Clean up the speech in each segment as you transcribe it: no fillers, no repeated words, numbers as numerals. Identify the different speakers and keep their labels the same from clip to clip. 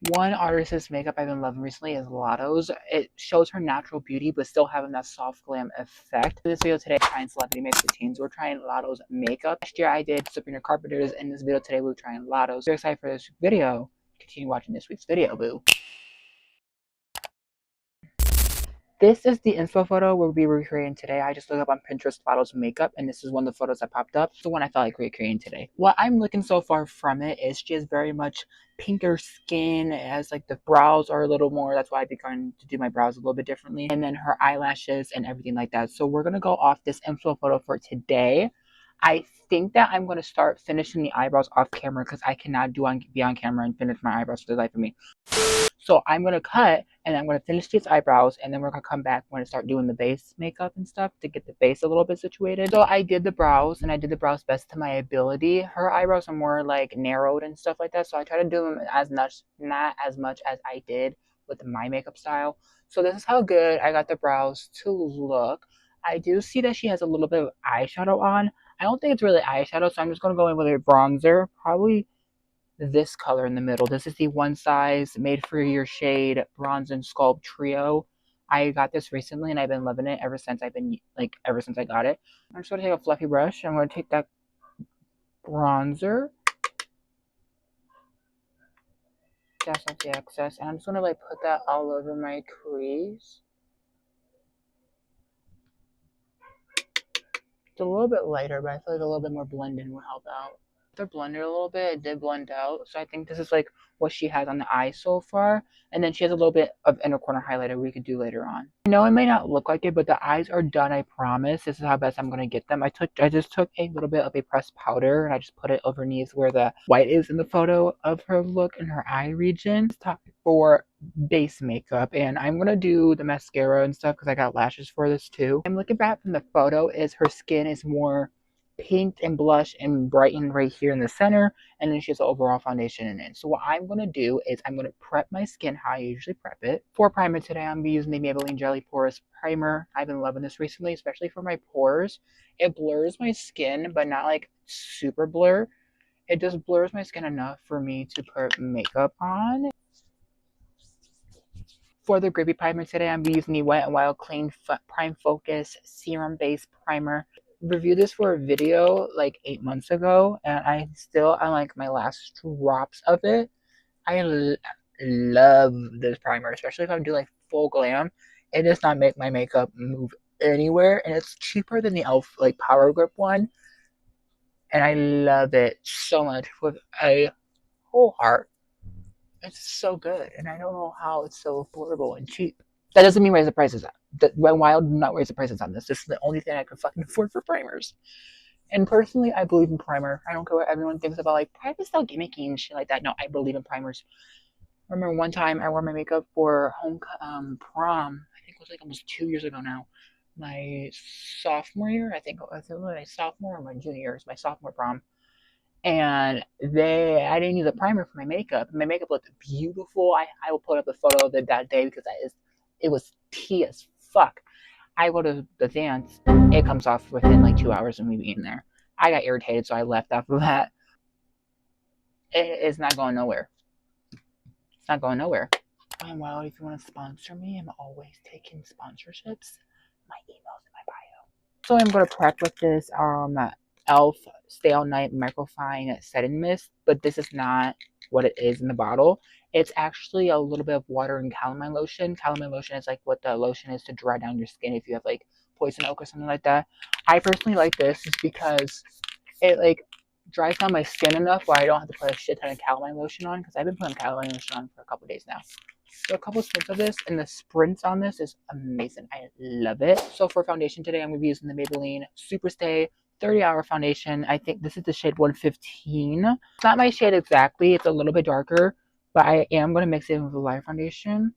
Speaker 1: One artist's makeup I've been loving recently is Lattos. It shows her natural beauty, but still having that soft glam effect. In this video today, I'm trying celebrity makeup routines. We're trying Lattos makeup. Last year I did Sabrina Carpenter's. In this video today, we're trying Lattos. Very excited for this video. Continue watching this week's video, boo. This is the inspo photo we'll be recreating today. I just looked up on Pinterest Lattos makeup, and this is one of the photos that popped up. It's the one I felt like recreating today. What I'm looking so far from it is she has very much pinker skin. It has like the brows are a little more. That's why I've begun to do my brows a little bit differently. And then her eyelashes and everything like that. So we're going to go off this inspo photo for today. I think that I'm going to start finishing the eyebrows off camera because I cannot be on camera and finish my eyebrows for the life of me. So I'm going to cut and I'm going to finish these eyebrows and then we're going to come back when I start doing the base makeup and stuff to get the base a little bit situated. So I did the brows and I did the brows best to my ability. Her eyebrows are more like narrowed and stuff like that. So I try to do them as much, not as much as I did with my makeup style. So this is how good I got the brows to look. I do see that she has a little bit of eyeshadow on. I don't think it's really eyeshadow, so I'm just going to go in with a bronzer. Probably this color in the middle. This is the One Size Made for Your Shade Bronze and Sculpt Trio. I got this recently and I've been loving it ever since I got it. I'm just going to take a fluffy brush. I'm going to take that bronzer, dust off the excess, and I'm just going to like put that all over my crease. It's a little bit lighter, but I feel like a little bit more blended would help out. The blender a little bit, it did blend out, so I think this is like what she has on the eye so far, and then she has a little bit of inner corner highlighter we could do later on. I know it may not look like it, but the eyes are done, I promise. This is how best I'm going to get them. I just took a little bit of a pressed powder and I just put it underneath where the white is in the photo of her look in her eye region. It's time for base makeup, and I'm going to do the mascara and stuff because I got lashes for this too. I'm looking back from the photo is her skin is more pink and blush and brighten right here in the center, and then she has the overall foundation in it. So what I'm going to do is I'm going to prep my skin how I usually prep it. For primer today, I'm going to be using the Maybelline Jelly Porous Primer. I've been loving this recently, especially for my pores. It blurs my skin, but not like super blur. It just blurs my skin enough for me to put makeup on. For the Grippy Primer today, I'm using the Wet n Wild Clean Prime Focus Serum Base Primer. Reviewed this for a video like 8 months ago, and I'm still on like my last drops of it. I love this primer, especially if I'm doing like full glam. It does not make my makeup move anywhere, and it's cheaper than the e.l.f. like Power Grip one, and I love it so much with a whole heart. It's so good, and I don't know how it's so affordable and cheap. That doesn't mean raise the prices up. Wet n Wild did not raise the prices on this. This is the only thing I can fucking afford for primers. And personally, I believe in primer. I don't care what everyone thinks about, like, primer's so gimmicky and shit like that. No, I believe in primers. I remember one time I wore my makeup for prom. I think it was like almost 2 years ago now. My sophomore year, I think it was my sophomore or my junior year. It was my sophomore prom. And I didn't use a primer for my makeup. My makeup looked beautiful. I will put up a photo of it that day because it was tea as fuck. I go to the dance, it comes off within like 2 hours of me being there. I got irritated, so I left after that. It's not going nowhere. It's not going nowhere. And well, if you want to sponsor me, I'm always taking sponsorships. My email's in my bio. So I'm going to prep with this e.l.f. Stay All Night Microfine Setting Mist, but this is not what it is in the bottle. It's actually a little bit of water and calamine lotion. Calamine lotion is like what the lotion is to dry down your skin if you have like poison oak or something like that. I personally like this just because it like dries down my skin enough where I don't have to put a shit ton of calamine lotion on, because I've been putting calamine lotion on for a couple days now. So a couple sprints of this, and the sprints on this is amazing. I love it. So for foundation today, I'm going to be using the Maybelline Superstay 30-Hour Foundation. I think this is the shade 115. It's not my shade exactly. It's a little bit darker, but I am going to mix it in with a lighter foundation.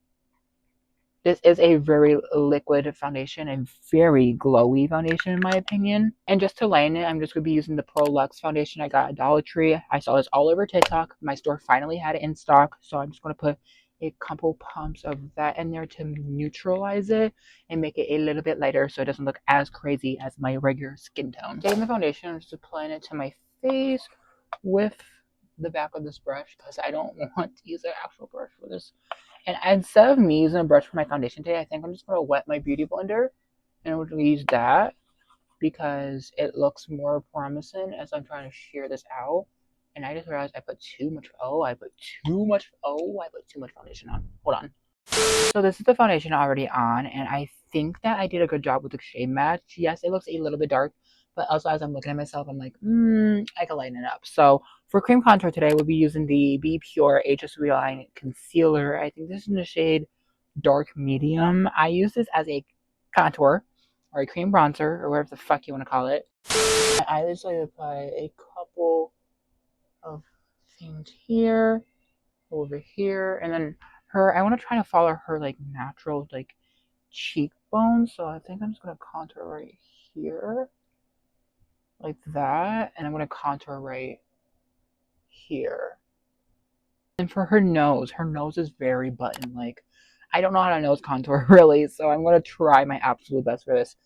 Speaker 1: This is a very liquid foundation and very glowy foundation in my opinion. And just to line it, I'm just going to be using the Pro Luxe foundation I got at Dollar Tree. I saw this all over TikTok. My store finally had it in stock, so I'm just going to put a couple pumps of that in there to neutralize it and make it a little bit lighter so it doesn't look as crazy as my regular skin tone. Getting the foundation, I'm just applying it to my face with the back of this brush because I don't want to use an actual brush for this. And instead of me using a brush for my foundation today, I think I'm just going to wet my beauty blender and we'll use that because it looks more promising as I'm trying to shear this out. And I just realized I put too much, I put too much foundation on. Hold on. So this is the foundation already on, and I think that I did a good job with the shade match. Yes, it looks a little bit dark, but also as I'm looking at myself, I'm like, I can lighten it up. So for cream contour today, we'll be using the Be Pure HSV Line Concealer. I think this is in the shade Dark Medium. I use this as a contour or a cream bronzer or whatever the fuck you want to call it. I just like to apply a couple of things here, over here, and then I want to try to follow her like natural like cheekbone, so I think I'm just going to contour right here like that, and I'm going to contour right here. And for her nose is very button like. I don't know how to nose contour really, so I'm going to try my absolute best for this.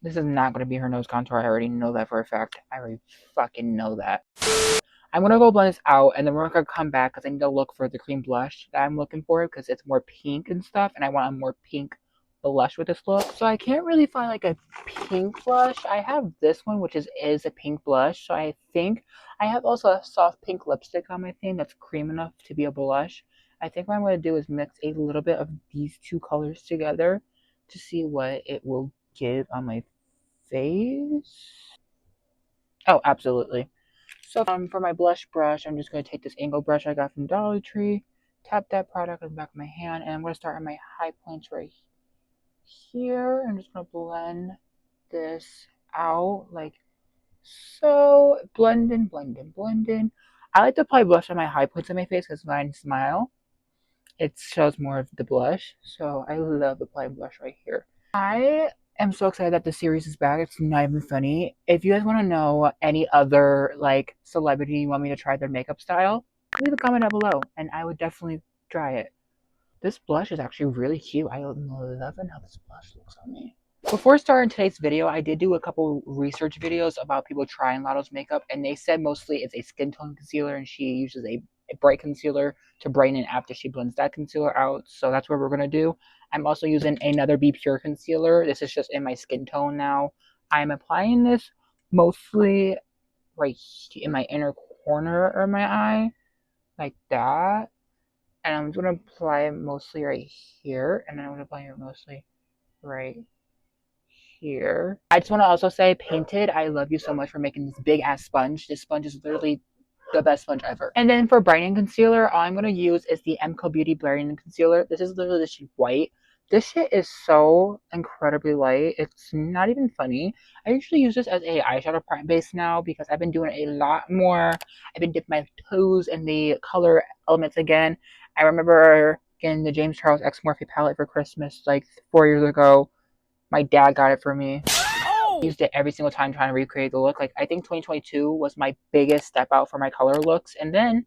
Speaker 1: This is not going to be her nose contour. I already know that for a fact. I already fucking know that. I'm going to go blend this out, and then we're going to come back because I need to look for the cream blush that I'm looking for because it's more pink and stuff, and I want a more pink blush with this look. So I can't really find like a pink blush. I have this one, which is a pink blush, so I think I have also a soft pink lipstick on my thing that's cream enough to be a blush. I think what I'm going to do is mix a little bit of these two colors together to see what it will give on my face. Oh, absolutely. So for my blush brush, I'm just going to take this angle brush I got from Dollar Tree, tap that product on the back of my hand, and I'm going to start on my high points right here. I'm just going to blend this out like so. Blend in, blend in, blend in. I like to apply blush on my high points on my face because when I smile, it shows more of the blush. So I love applying blush right here. I am so excited that the series is back. It's not even funny. If you guys want to know any other like celebrity you want me to try their makeup style, leave a comment down below and I would definitely try it. This blush is actually really cute. I love how this blush looks on me. Before starting today's video, I did do a couple research videos about people trying Lattos makeup, and they said mostly it's a skin tone concealer, and she uses a bright concealer to brighten after she blends that concealer out. So that's what we're going to do. I'm also using another Be Pure concealer. This is just in my skin tone now. I'm applying this mostly right in my inner corner of my eye, like that. And I'm going to apply it mostly right here, and then I'm going to apply it mostly right here. I just want to also say, Painted, I love you so much for making this big ass sponge. This sponge is literally the best sponge ever. And then for brightening concealer, all I'm going to use is the MCO Beauty Blurring Concealer. This is literally the shade White. This shit is so incredibly light. It's not even funny. I usually use this as a eyeshadow prime base now because I've been doing a lot more. I've been dipping my toes in the color elements again. I remember getting the James Charles X Morphe palette for Christmas like 4 years ago. My dad got it for me. I used it every single time trying to recreate the look. Like, I think 2022 was my biggest step out for my color looks. And then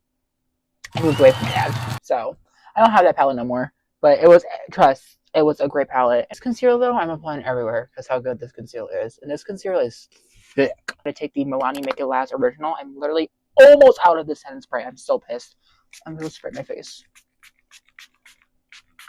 Speaker 1: I moved away from my dad. So I don't have that palette no more. But it was, trust, it was a great palette. This concealer, though, I'm applying everywhere because how good this concealer is. And this concealer is thick. I'm going to take the Milani Make It Last Original. I'm literally almost out of the setting spray. I'm so pissed. I'm going to spray my face.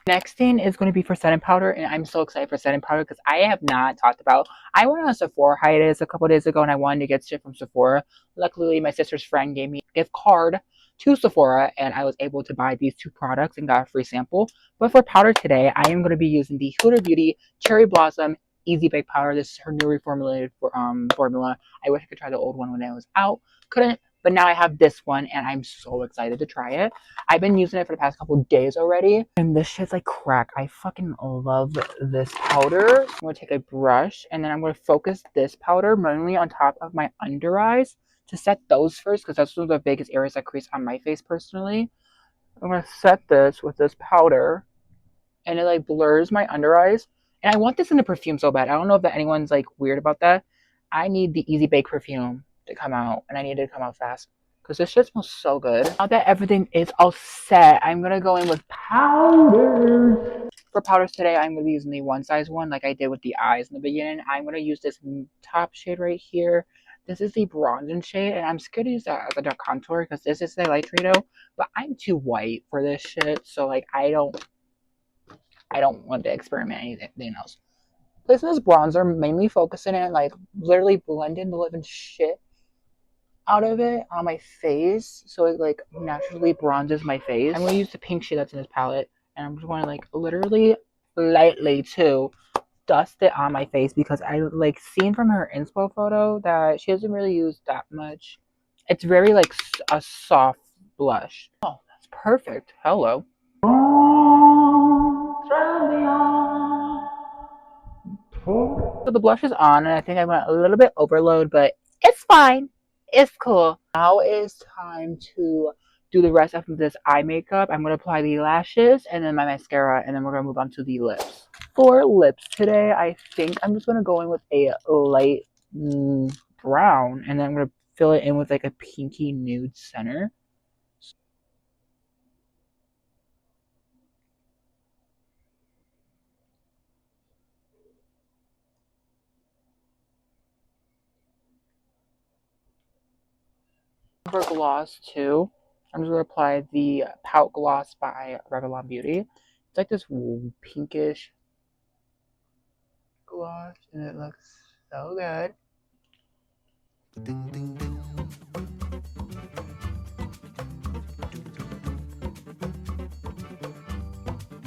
Speaker 1: Next thing is going to be for setting powder, and I'm so excited for setting powder because I have not talked about. I went on a Sephora hiatus a couple days ago, and I wanted to get shit from Sephora. Luckily, my sister's friend gave me a gift card to Sephora, and I was able to buy these two products and got a free sample. But for powder today, I am going to be using the Huda Beauty Cherry Blossom Easy Bake Powder. This is her new reformulated formula. I wish I could try the old one when it was out. Couldn't. But now I have this one, and I'm so excited to try it. I've been using it for the past couple days already, and this shit's like crack. I fucking love this powder. I'm going to take a brush, and then I'm going to focus this powder mainly on top of my under eyes to set those first, because that's one of the biggest areas that crease on my face personally. I'm going to set this with this powder, and it like blurs my under eyes. And I want this in a perfume so bad. I don't know if anyone's like weird about that. I need the Easy Bake perfume to come out, and I need it to come out fast because this shit smells so good. Now that everything is all set, I'm gonna go in with powder. For powders today, I'm going to be using the one size one like I did with the eyes in the beginning. I'm going to use this top shade right here. This is the bronzing shade, and I'm scared to use that as a dark contour because this is the light Trito, but I'm too white for this shit, so like I don't want to experiment anything else. Placing this bronzer, mainly focusing it, like literally blending the living shit out of it on my face, so it like naturally bronzes my face. I'm gonna use the pink shade that's in this palette, and I'm just going to like literally lightly too dust it on my face because I like seen from her inspo photo that she doesn't really use that much. It's very like a soft blush. Oh, that's perfect. Hello. So the blush is on, and I think I went a little bit overload, but it's fine. It's cool. Now is time to do the rest of this eye makeup. I'm going to apply the lashes and then my mascara, and then we're going to move on to the lips. For lips today, I think I'm just going to go in with a light brown, and then I'm going to fill it in with like a pinky nude center. For gloss too, I'm just going to apply the Pout Gloss by Revlon Beauty. It's like this pinkish gloss, and it looks so good.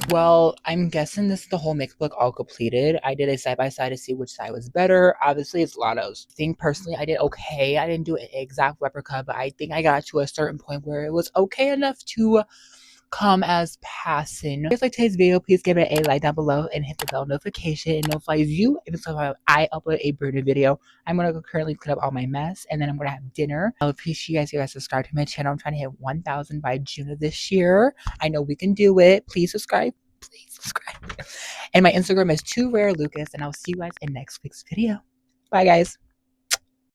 Speaker 1: Well, I'm guessing this is the whole mix look all completed. I did a side by side to see which side was better. Obviously, it's lattos. I think personally I did okay. I didn't do an exact replica, but I think I got to a certain point where it was okay enough to come as passing. If you guys like today's video, please give it a like down below and hit the bell notification. It notifies you if I upload a brand new video. I'm gonna currently clean up all my mess, and then I'm gonna have dinner. I appreciate you guys subscribe to my channel. I'm trying to hit 1,000 by June of this year. I know we can do it. Please subscribe. Please subscribe. And my Instagram is 2rarelucas, and I'll see you guys in next week's video. Bye, guys.